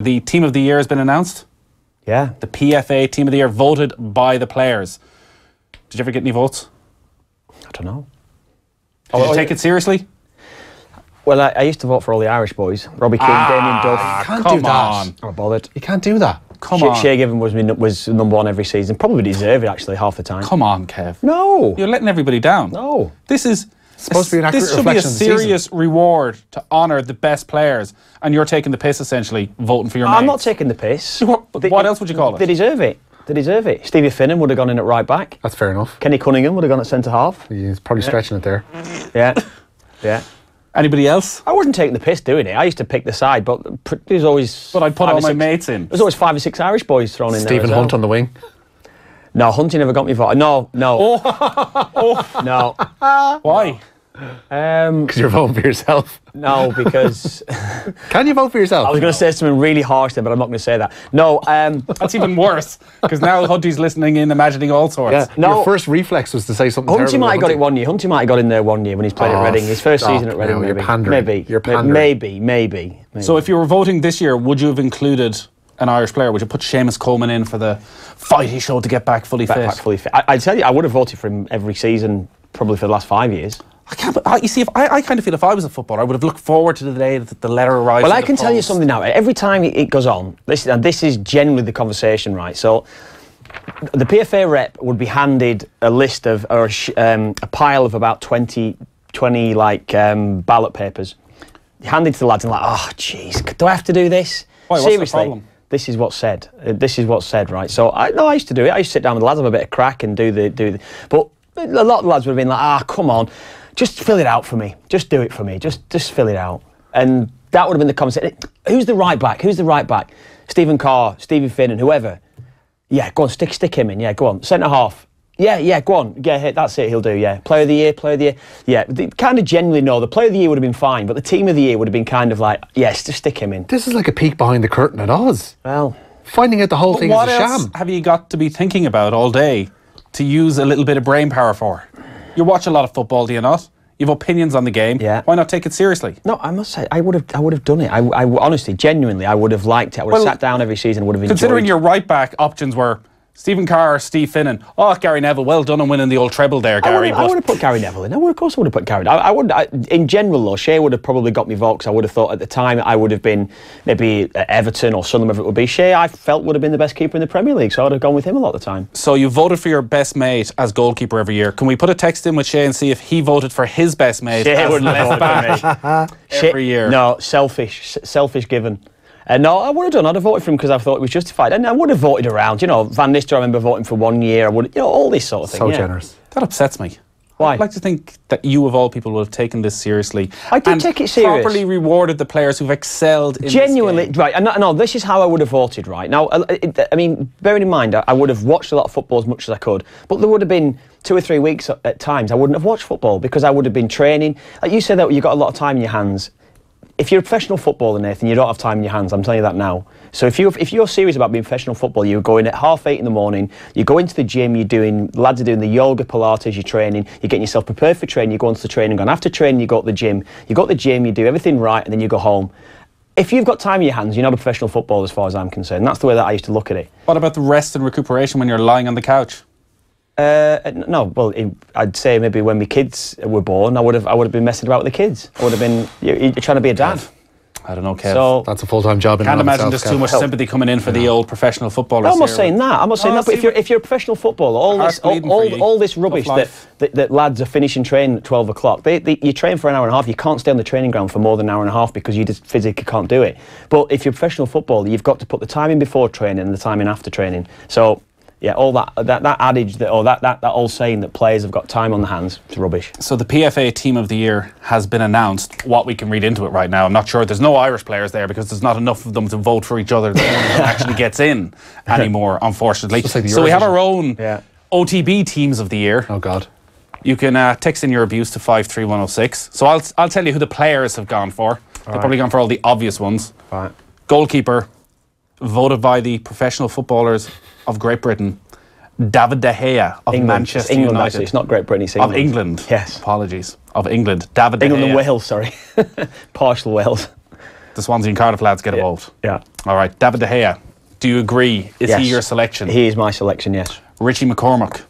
The Team of the Year has been announced. Yeah. The PFA Team of the Year voted by the players. Did you ever get any votes? I don't know. Did you take it seriously? Well, I used to vote for all the Irish boys. Robbie King, Damien Duff. Can't do that. I'm not bothered. You can't do that. Come on. Shea Given was number one every season. Probably deserved it, actually, half the time. Come on, Kev. No. You're letting everybody down. No. This is supposed to be an accurate this should be a reflection of the serious reward to honour the best players, and you're taking the piss, essentially, voting for your I'm mates. not taking the piss. What else would you call it? They deserve it. They deserve it. Stevie Finnan would have gone in at right back. That's fair enough. Kenny Cunningham would have gone at centre half. He's probably stretching it there. Yeah. Yeah. Anybody else? I wasn't taking the piss doing it. I used to pick the side, but there's always... But I'd put all my mates in. There's always 5 or 6 Irish boys thrown in there. Stephen Hunt on the wing. No, Hunty never got me voted. No. Oh. No. Why? Because you're voting for yourself. No, because... Can you vote for yourself? I was going to say something really harsh there, but I'm not going to say that. No, That's even worse, because now Hunty's listening in, imagining all sorts. Yeah. No. Your first reflex was to say something Hunty terrible. might have got it one year. Hunty might have got in there one year when he's played at Reading. His first season at Reading, now, maybe. you're pandering. Maybe. You're pandering. Maybe. So if you were voting this year, would you have included an Irish player? Would you put Seamus Coleman in for the fight he showed to get back fully fit? Back fully fit. I'd tell you, I would have voted for him every season, probably for the last 5 years. I can't. But you see, I kind of feel if I was a footballer, I would have looked forward to the day that the letter arrives. Well, I can tell you something now. Every time it goes on, this is generally the conversation, right? So, the PFA rep would be handed a list of, or a pile of about 20 like ballot papers. Handed to the lads and like, oh, jeez, do I have to do this? Why, what's Seriously, the problem? this is what's said. This is what's said, right? So, I used to do it. I used to sit down with the lads, have a bit of crack, and do the. But a lot of the lads would have been like, come on. Just fill it out for me. Just do it for me. Just fill it out. And that would have been the conversation. Who's the right back? Who's the right back? Stephen Carr, Stevie Finnan, whoever. Yeah, go on, stick him in. Yeah, go on. Centre half. Yeah, go on. Yeah, that's it. He'll do. Yeah, player of the year. Yeah, they kind of genuinely know the player of the year would have been fine, but the team of the year would have been kind of like, yes, just stick him in. This is like a peek behind the curtain at Oz. Well, finding out the whole thing is a sham. What else have you got to be thinking about all day to use a little bit of brain power for? You watch a lot of football, do you not? You have opinions on the game. Yeah. Why not take it seriously? No, I must say, I would have done it. I honestly, genuinely, I would have liked it. I would have sat down every season. Would have enjoyed. Considering your right back options were Stephen Carr, Steve Finnan. Oh, Gary Neville, well done on winning the old treble there, Gary. I would have put Gary Neville in. Of course I would have put Gary. In general, though, Shea would have probably got me vote because I would have thought at the time I would have been maybe Everton or Sunderland, whatever it would be. Shea, I felt, would have been the best keeper in the Premier League, so I would have gone with him a lot of the time. So you voted for your best mate as goalkeeper every year. Can we put a text in with Shea and see if he voted for his best mate Shea as wouldn't left back every year? No, selfish given. No, I would have done. I'd have voted for him because I thought it was justified. And I would have voted around. Van Nistelrooy, I remember voting for 1 year. I would, all this sort of thing. So generous. That upsets me. Why? I'd like to think that you, of all people, would have taken this seriously. I did take it serious. Properly rewarded the players who've excelled in genuinely, this game. right. No, this is how I would have voted, right? Now, I mean, bearing in mind, I would have watched a lot of football as much as I could, but there would have been 2 or 3 weeks at times I wouldn't have watched football because I would have been training. Like you said that you've got a lot of time in your hands. If you're a professional footballer, Nathan, you don't have time in your hands. I'm telling you that now. So if you're serious about being professional football, you go in at 8:30 in the morning, you go into the gym, lads are doing the yoga, Pilates, you're training, you're getting yourself prepared for training, you go into the training ground. After training, you go to the gym, you do everything right, and then you go home. If you've got time in your hands, you're not a professional footballer as far as I'm concerned. That's the way that I used to look at it. What about the rest and recuperation when you're lying on the couch? No, well, I'd say maybe when my kids were born, I would have been messing about with the kids. I would have been you're trying to be a dad. I don't know, Kev. So that's a full-time job. Can't imagine there's too much sympathy coming in for the old professional footballers. No, I'm not saying that. I'm not saying that. But if you're a professional footballer, all this rubbish that lads are finishing training at 12 o'clock, you train for an hour and a half. You can't stay on the training ground for more than an hour and a half because you just physically can't do it. But if you're a professional footballer, you've got to put the time in before training and the time in after training. So. Yeah, all that adage that old saying that players have got time on their hands is rubbish. So the PFA Team of the Year has been announced. What we can read into it right now, I'm not sure. There's no Irish players there because there's not enough of them to vote for each other that actually gets in anymore, unfortunately. Like so we have our own Yeah. OTB Teams of the Year. Oh God. You can text in your abuse to 53106. So I'll tell you who the players have gone for. They've probably gone for all the obvious ones. Right. Goalkeeper, voted by the professional footballers of Great Britain, David De Gea of Manchester England, United. actually. It's not Great Britain, it's England. Of England. Yes. Apologies. Of England. David De Gea. England and Wales, sorry. Partial Wales. The Swansea and Cardiff lads get a vote. Yeah. All right, David De Gea. Do you agree? Is he your selection? He is my selection, yes. Richie McCormack.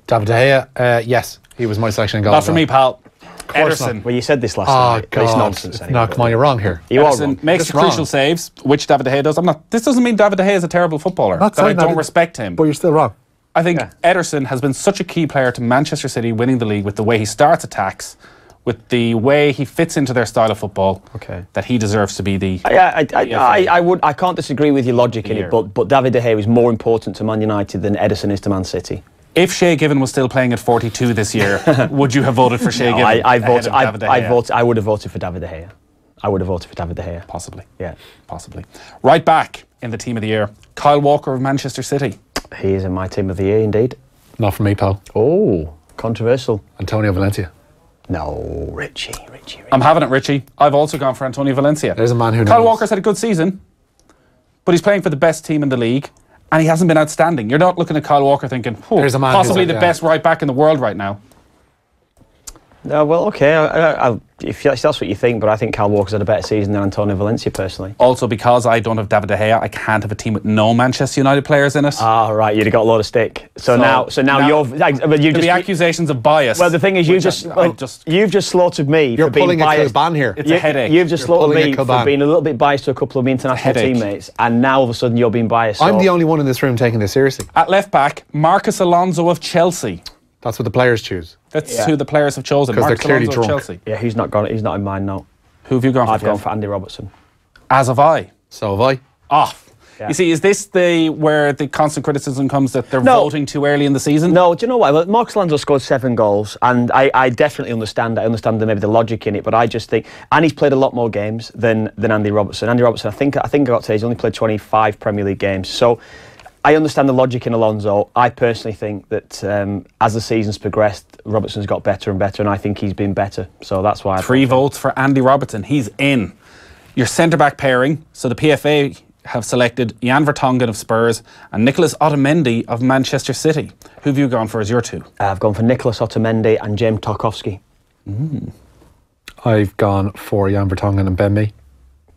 David De Gea, yes, he was my selection in goal. Not for me, pal. Ederson. Well, you said this last Oh, night. God. It's nonsense. Anyway. No, come on, you're wrong here. You are Ederson wrong. makes Just the crucial wrong. saves, which David De Gea does. This doesn't mean David De Gea is a terrible footballer. Not That I saying don't that, respect him. But you're still wrong. I think Ederson has been such a key player to Manchester City winning the league with the way he starts attacks, with the way he fits into their style of football. Okay. That he deserves to be the. I can't disagree with your logic in it, but David De Gea is more important to Man United than Ederson is to Man City. If Shea Given was still playing at 42 this year, would you have voted for Shea Given? I would have voted for David De Gea. I would have voted for David De Gea. Possibly. Yeah. Possibly. Right back in the team of the year, Kyle Walker of Manchester City. He is in my team of the year, indeed. Not for me, pal. Oh, controversial. Antonio Valencia. No, Richie. I'm having it, Richie. I've also gone for Antonio Valencia. There's a man who knows. Kyle Walker's had a good season, but he's playing for the best team in the league, and he hasn't been outstanding. You're not looking at Kyle Walker thinking, There's a man possibly who's the best right back in the world right now. Well, okay, if that's what you think, but I think Kyle Walker's had a better season than Antonio Valencia, personally. Also, because I don't have David De Gea, I can't have a team with no Manchester United players in it. Ah, right, you'd have got a lot of stick. So now you've the accusations of bias. Well, the thing is, you've just slaughtered me You're for being pulling biased. a Kilbane here. It's a headache. You've just slaughtered me for Kilbane. being a little bit biased to a couple of my international teammates, and now all of a sudden you're being biased. I'm the only one in this room taking this seriously. At left back, Marcus Alonso of Chelsea. That's what the players choose. That's who the players have chosen. Because they're Marcus clearly Alonso of drunk. Chelsea. Yeah, he's not in mine now. Who have you gone for? I've gone for Andy Robertson. As have I. So have I. Off. Yeah. You see, is this where the constant criticism comes that they're voting too early in the season? No, do you know what? Well, Marcus Alonso scored 7 goals, and I definitely understand. I understand maybe the logic in it, but I just think, and he's played a lot more games than Andy Robertson. Andy Robertson, I think I got to say he's only played 25 Premier League games. So I understand the logic in Alonso. I personally think that as the season's progressed, Robertson's got better and better, and I think he's been better. So that's why 3 votes for Andy Robertson. He's in. Your centre-back pairing, so the PFA have selected Jan Vertonghen of Spurs and Nicolas Otamendi of Manchester City. Who have you gone for as your 2? I've gone for Nicolas Otamendi and James Tarkowski. I've gone for Jan Vertonghen and Ben Mee.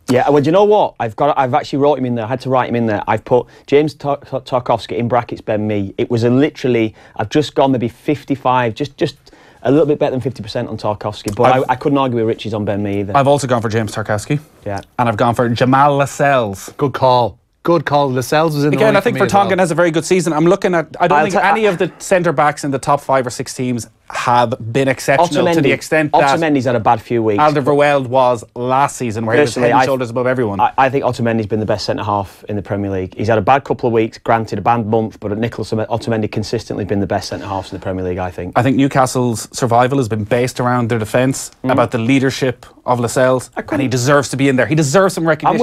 Yeah, well, do you know what? I've actually wrote him in there. I had to write him in there. I've put James Tarkowski in brackets Ben Mee. It was I've just gone maybe 55, just a little bit better than 50% on Tarkowski. But I couldn't argue with Richie's on Ben Mee either. I've also gone for James Tarkowski. Yeah. And I've gone for Jamal Lascelles. Good call. Good call. Lascelles was in the Again, running I think for me as well. Vertonghen has a very good season. I'm looking at. I don't think any of the centre backs in the top 5 or 6 teams have been exceptional to the extent that Otamendi's had a bad few weeks. Alderweireld was last season, where he was head and shoulders above everyone. I think Otamendi's been the best centre half in the Premier League. He's had a bad couple of weeks, granted a bad month, but Nicolas Otamendi consistently been the best centre halves in the Premier League. I think Newcastle's survival has been based around their defence, about the leadership of Lascelles, and he deserves to be in there. He deserves some recognition.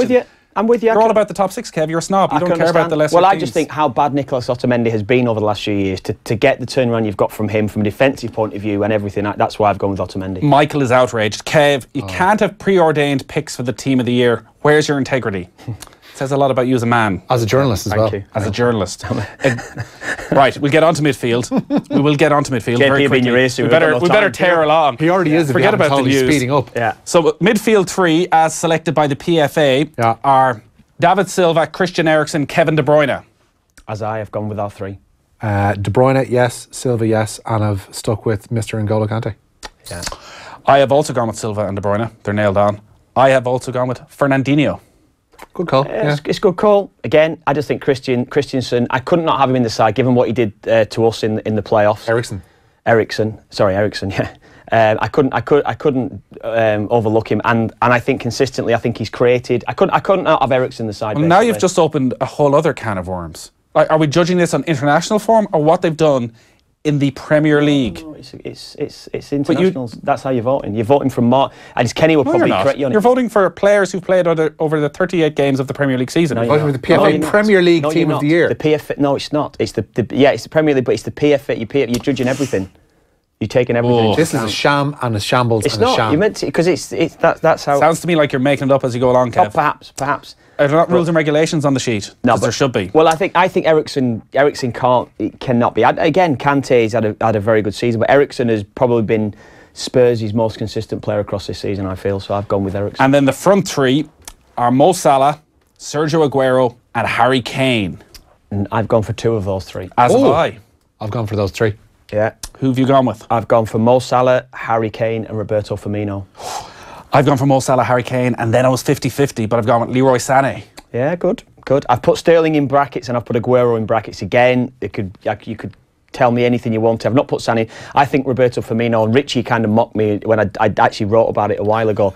I'm with you. You're all about the top 6, Kev. You're a snob. You don't care about the lesser teams. I teams. just think how bad Nicolas Otamendi has been over the last few years to get the turnaround you've got from him from a defensive point of view and everything. That's why I've gone with Otamendi. Michael is outraged. Kev, you can't have preordained picks for the team of the year. Where's your integrity? It says a lot about you as a man. As a journalist as well. Thank you. As a journalist. Right, we'll get on to midfield. We will get on to midfield very quickly. We better tear along. He already is. Forget about the news. Speeding up. Yeah. So midfield 3, as selected by the PFA, are David Silva, Christian Eriksen, Kevin De Bruyne. As I have gone with our 3. De Bruyne, yes. Silva, yes. And I've stuck with Mr. N'Golo Kante. Yeah. I have also gone with Silva and De Bruyne. They're nailed on. I have also gone with Fernandinho. Good call. It's a good call. Again, I just think Christensen, I couldn't not have him in the side, given what he did to us in the playoffs. Eriksen, yeah. I couldn't overlook him, and I think consistently, I think he's created. I couldn't not have Eriksen in the side. Well, now you've just opened a whole other can of worms. Are we judging this on international form or what they've done in the Premier League? No, it's internationals. That's how you're voting. You're voting from Mark. And Kenny will probably correct you on it. You're voting for players who've played over the 38 games of the Premier League season. You're voting for the PFA Premier League Team of the Year. The PFA. No, it's not. It's the Premier League, but it's the PFA. You're judging everything. You're taking everything. This is a sham and a shambles. It's and not. A sham. You meant to, because that's how. Sounds to me like you're making it up as you go along, Kev. Oh, perhaps. Are there not rules and regulations on the sheet? No, but there should be. Well, I think Eriksen cannot be. Again, Kante's had a very good season, but Eriksen has probably been Spurs' most consistent player across this season, I feel. So I've gone with Eriksen. And then the front three are Mo Salah, Sergio Aguero and Harry Kane. And I've gone for 2 of those 3. As have I. I've gone for those 3. Yeah. Who have you gone with? I've gone for Mo Salah, Harry Kane and Roberto Firmino. I've gone for Mo Salah, Harry Kane, and then I was 50-50, but I've gone with Leroy Sané. Yeah, good. I've put Sterling in brackets and I've put Aguero in brackets again. You could tell me anything you want to. I've not put Sané. I think Roberto Firmino, and Richie kind of mocked me when I actually wrote about it a while ago.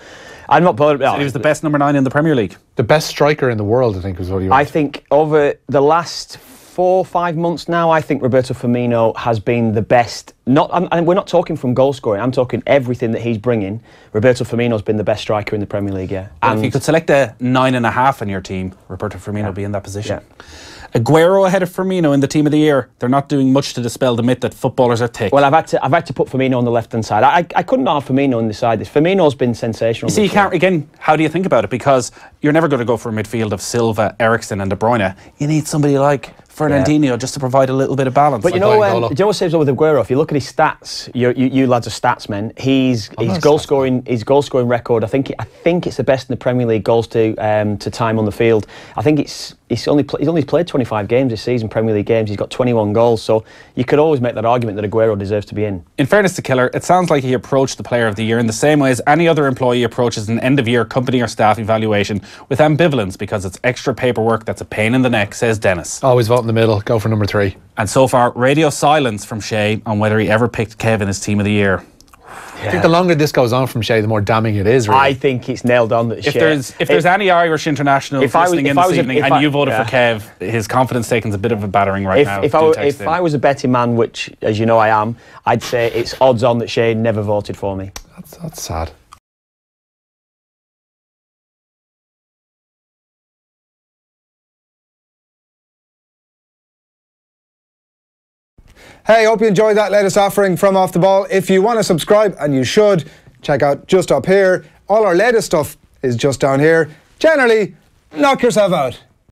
I'm not bothered. He was the best number 9 in the Premier League. The best striker in the world, I think, was what he was. I think over the last 4 or 5 months now, I think Roberto Firmino has been the best. And we're not talking from goal scoring. I'm talking everything that he's bringing. Roberto Firmino's been the best striker in the Premier League. Yeah. And if you could select a 9.5 in your team, Roberto Firmino would be in that position. Yeah. Aguero ahead of Firmino in the team of the year. They're not doing much to dispel the myth that footballers are thick. Well, I've had to put Firmino on the left hand side. I couldn't have Firmino on the side. Firmino's been sensational. You see, you can't again. How do you think about it? Because you're never going to go for a midfield of Silva, Eriksen, and De Bruyne. You need somebody like Fernandinho just to provide a little bit of balance. But do you know what saves up with Aguero? If you look at his stats, you lads are stats men. His goal scoring record. I think it's the best in the Premier League goals to time on the field. I think he's only played 25 games this season, Premier League games. He's got 21 goals. So you could always make that argument that Aguero deserves to be in. In fairness to Killer, it sounds like he approached the Player of the Year in the same way as any other employee approaches an end of year company or staff evaluation, with ambivalence because it's extra paperwork that's a pain in the neck, says Dennis. Always vote in the middle. Go for number 3. And so far, radio silence from Shay on whether he ever picked Kevin as Team of the Year. I think the longer this goes on from Shay, the more damning it is, really. I think it's nailed on that if there's any Irish internationals listening in this evening and you voted for Kev, his confidence taking's a bit of a battering right now. If I was a betting man, which, as you know I am, I'd say it's odds on that Shay never voted for me. That's sad. Hey, hope you enjoyed that latest offering from Off the Ball. If you want to subscribe, and you should, check out just up here. All our latest stuff is just down here. Generally, knock yourself out.